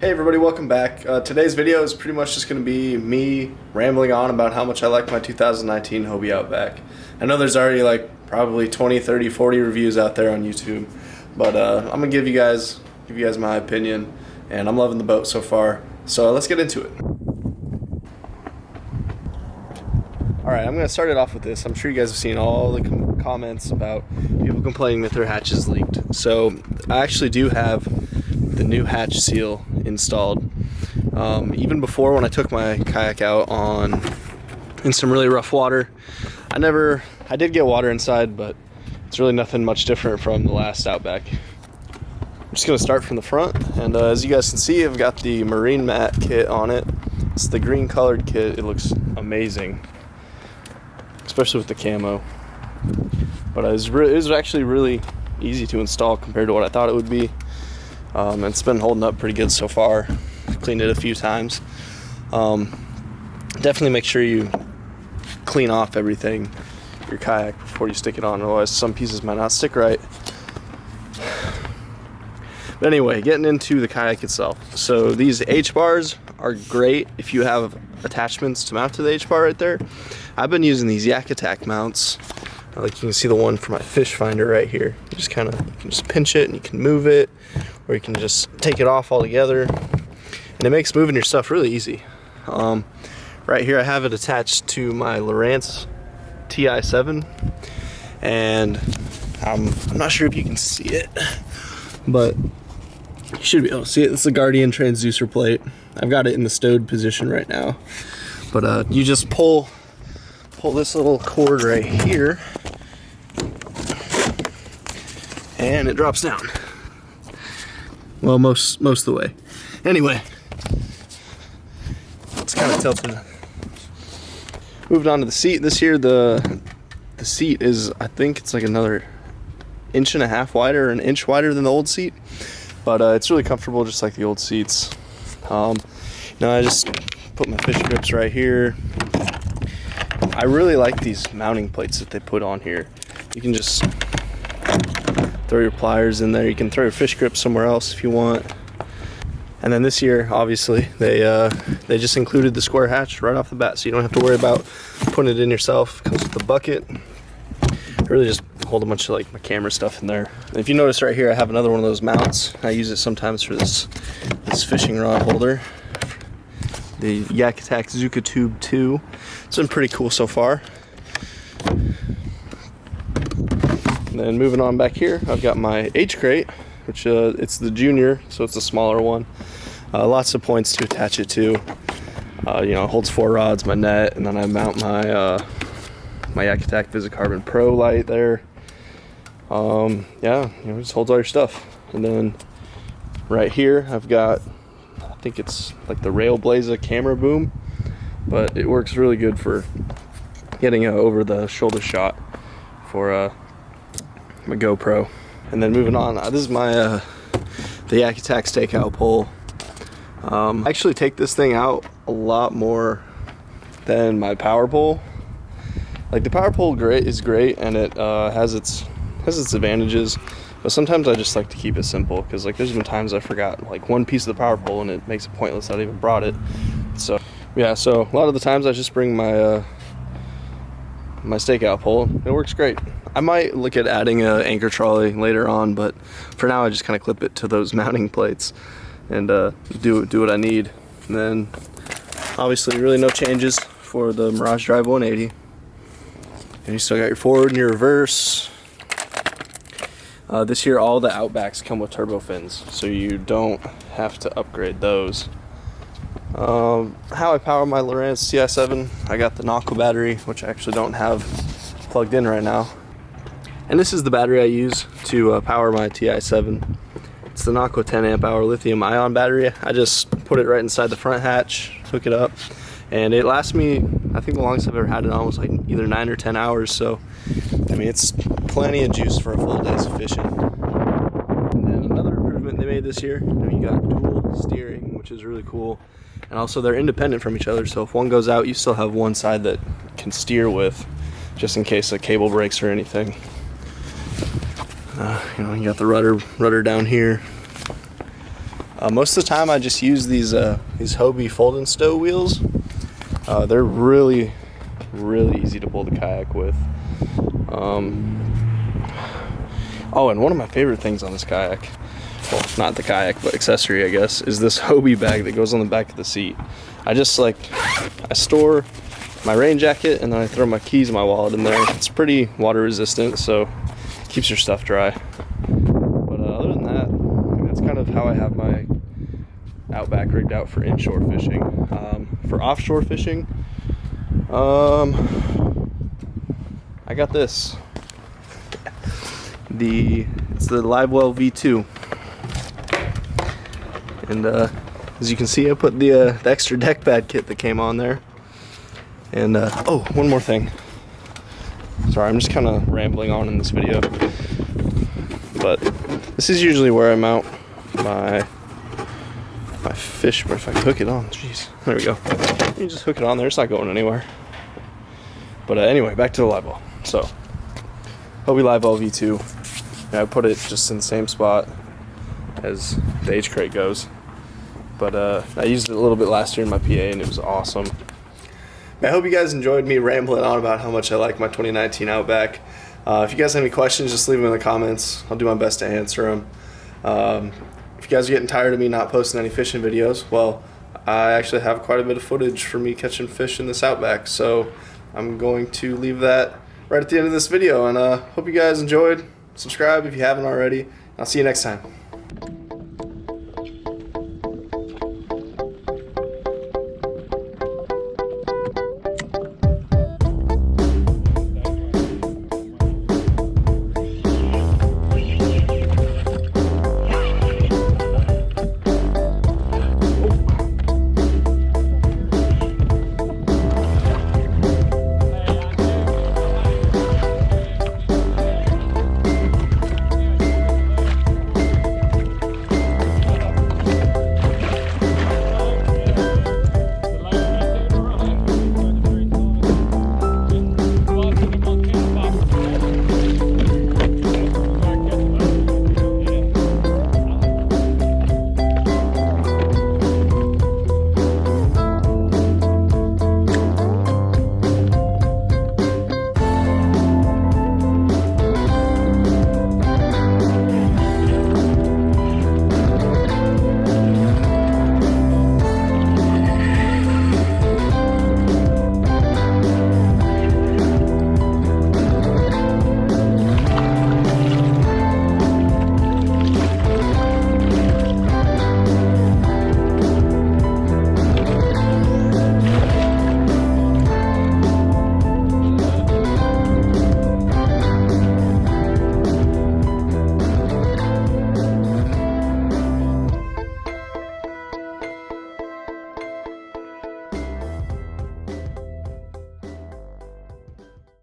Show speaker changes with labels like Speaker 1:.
Speaker 1: Hey everybody, welcome back. Today's video is pretty much just going to be me rambling on about how much I like my 2019 Hobie Outback. I know there's already like probably 20, 30, 40 reviews out there on YouTube, but I'm going to give you guys my opinion, and I'm loving the boat so far. So let's get into it. Alright, I'm going to start it off with this. I'm sure you guys have seen all the comments about people complaining that their hatch is leaked. So I actually do have the new hatch seal installed. Even before, when I took my kayak out in some really rough water, I did get water inside, but it's really nothing much different from the last Outback. I'm just going to start from the front, and as you guys can see, I've got the marine mat kit on it. It's the green colored kit. It looks amazing, especially with the camo. But it was actually really easy to install compared to what I thought it would be. It's been holding up pretty good so far. I've cleaned it a few times. Definitely make sure you clean off everything, your kayak, before you stick it on, otherwise some pieces might not stick right. But anyway, getting into the kayak itself. So these H-bars are great if you have attachments to mount to the H-bar right there. I've been using these Yak Attack mounts. Like you can see the one for my fish finder right here. You can just pinch it and you can move it, or you can just take it off altogether. And it makes moving your stuff really easy. Right here I have it attached to my Lowrance TI7, and I'm not sure if you can see it, but you should be able to see it. It's a Guardian transducer plate. I've got it in the stowed position right now, but you just pull this little cord right here, and it drops down. Well, most of the way. Anyway, it's kind of tilted. Moved on to the seat. This here, the seat is, I think it's like another 1.5 inches wider, or an inch wider than the old seat, but it's really comfortable, just like the old seats. Now I just put my fish grips right here. I really like these mounting plates that they put on here. You can just throw your pliers in there. You can throw your fish grip somewhere else if you want. And then this year, obviously, they just included the square hatch right off the bat, so you don't have to worry about putting it in yourself. It comes with the bucket. I really just hold a bunch of like my camera stuff in there. And if you notice right here, I have another one of those mounts. I use it sometimes for this fishing rod holder. The Yak Attack Zuka Tube 2. It's been pretty cool so far. And then moving on back here, I've got my H crate, which it's the junior, so it's a smaller one. Lots of points to attach it to. It holds 4 rods, my net, and then I mount my my Yak Attack Visicarbon Pro light there. It just holds all your stuff. And then right here, I've got, I think it's like the Railblaza camera boom, but it works really good for getting over the shoulder shot for my GoPro. And then moving on, this is my the Yak Attack stakeout pole. I actually take this thing out a lot more than my power pole. Like the power pole is great, and it has its advantages, but sometimes I just like to keep it simple, because like there's been times I forgot like one piece of the power pole and it makes it pointless that I even brought it. So yeah, so a lot of the times I just bring my my stakeout pole. It works great. I might look at adding an anchor trolley later on, but for now I just kind of clip it to those mounting plates and do what I need. And then obviously really no changes for the Mirage Drive 180. And you still got your forward and your reverse. This year all the Outbacks come with turbo fins, so you don't have to upgrade those. How I power my Lowrance TI7, I got the Naco battery, which I actually don't have plugged in right now. And this is the battery I use to power my TI7. It's the Naco 10 amp hour lithium ion battery. I just put it right inside the front hatch, hook it up, and it lasts me, I think the longest I've ever had it on was like either 9 or 10 hours. So I mean, it's plenty of juice for a full day's fishing. And then another improvement they made this year, you got dual steering, which is really cool. And also they're independent from each other, so if one goes out, you still have one side that can steer with, just in case a cable breaks or anything. You got the rudder down here. Most of the time I just use these Hobie fold and stow wheels. They're really easy to pull the kayak with. Oh, and one of my favorite things on this kayak, well, not the kayak, but accessory, I guess, is this Hobie bag that goes on the back of the seat. I store my rain jacket and then I throw my keys and my wallet in there. It's pretty water resistant, so it keeps your stuff dry. But other than that, that's kind of how I have my Outback rigged out for inshore fishing. For offshore fishing, I got this. It's the Livewell V2, and as you can see, I put the extra deck pad kit that came on there. And oh, one more thing. Sorry, I'm just kind of rambling on in this video, but this is usually where I mount my fish. But if I hook it on, jeez, there we go. You just hook it on there; it's not going anywhere. But anyway, back to the live well. So, Hobie Livewell V2. And I put it just in the same spot as the H crate goes. But I used it a little bit last year in my PA, and it was awesome. I hope you guys enjoyed me rambling on about how much I like my 2019 Outback. If you guys have any questions, just leave them in the comments. I'll do my best to answer them. If you guys are getting tired of me not posting any fishing videos, well, I actually have quite a bit of footage for me catching fish in this Outback, so I'm going to leave that right at the end of this video. And hope you guys enjoyed. Subscribe if you haven't already. I'll see you next time.